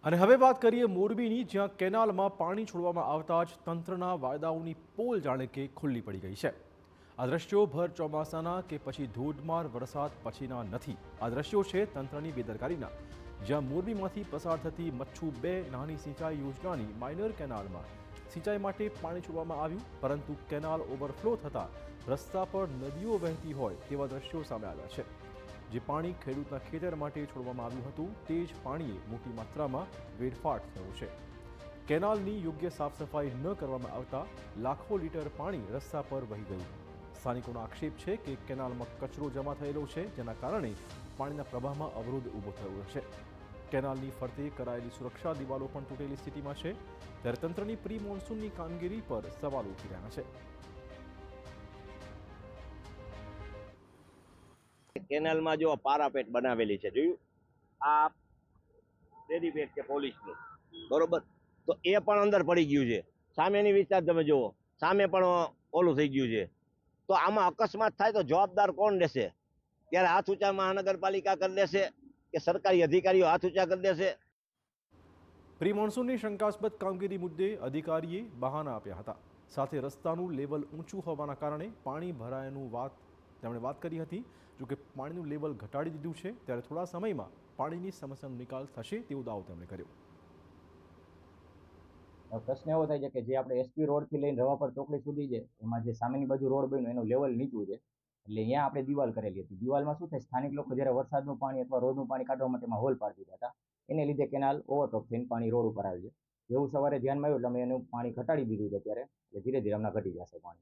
અને હવે વાત કરીએ મોરબીની, જ્યાં કેનાલમાં પાણી છોડવામાં આવતા જ તંત્રના વાયદાઓની પોલ જાણે કે ખુલ્લી પડી ગઈ છે। આ દ્રશ્યો ભર ચોમાસાના કે પછી ધોધમાર વરસાદ પછીના નથી। આ દ્રશ્યો છે તંત્રની બેદરકારીના, જ્યાં મોરબીમાંથી પસાર થતી મચ્છુ 2 નાની સિંચાઈ યોજનાની માઇનર કેનાલમાં સિંચાઈ માટે પાણી છોડવામાં આવ્યું, પરંતુ કેનાલ ઓવરફ્લો થતાં રસ્તા પર નદીઓ વહેતી હોય તેવા દ્રશ્યો સામે આવ્યા છે। જે પાણી ખેડૂતના ખેતર માટે છોડવામાં આવ્યું હતું તે જ પાણીએ મોટી માત્રામાં વેડફાટ થયો છે। કેનાલની યોગ્ય સાફ સફાઈ ન કરવામાં આવતા લાખો લીટર પાણી રસ્તા પર વહી ગયું। સ્થાનિકોનો આક્ષેપ છે કે કેનાલમાં કચરો જમા થયેલો છે, જેના કારણે પાણીના પ્રવાહમાં અવરોધ ઊભો થયો છે। કેનાલની ફરતે કરાયેલી સુરક્ષા દિવાલો પણ તૂટેલી સ્થિતિમાં છે, ત્યારે તંત્રની પ્રી મોન્સૂનની કામગીરી પર સવાલ ઉઠી રહ્યા છે। केनाल में जो पारापेट बनावेली है जोयुं आ रेडीमेड के पोलीसनी बरोबर तो ए पण अंदर पड़ी गयुं छे। सामेनी विस्तार तमे जोवो सामे पण ओलुं थई गयुं छे। तो आमां अकस्मात थाय तो जवाबदार कोण लेशे? त्यारे हाथ ऊंचा महानगरपालिका कर देशे के सरकारी अधिकारीओ हाथ ऊंचा कर देशे? પ્રી મોન્સૂનની શંકાસ્પદ કામગીરી મુદ્દે અધિકારીએ બહાના આપ્યા હતા। સાથે રસ્તાનું લેવલ ઊંચું હોવાના કારણે પાણી ભરાયાનું તેમણે વાત કરી હતી। જો કે પાણીનું લેવલ ઘટાડી દીધું છે, ત્યારે થોડા સમયમાં પાણીની સમસ્યાનો નિકાલ થશે તેવો દાવો તેમણે કર્યો। પ્રશ્ન એવો થાય છે કે જે આપણે એસપી રોડથી લઈને રવાપર ચોકડી સુધી છે, એમાં જે સામેની બાજુ રોડ બન્યો એનું લેવલ નીચું છે, એટલે અહીંયા આપણે દિવાલ કરેલી હતી। દિવાલમાં શું થાય, સ્થાનિક લોકો જ્યારે વરસાદનું પાણી અથવા રોડનું પાણી કાઢવા માટે એમાં હોલ પાડી દીધા હતા, એને લીધે કેનાલ ઓવરટોપ થઈને પાણી રોડ ઉપર આવે છે। એવું સવારે ધ્યાનમાં આવ્યું એટલે અમે એનું પાણી ઘટાડી દીધું છે અત્યારે, ધીરે ધીરે હમણાં ઘટી જશે પાણી।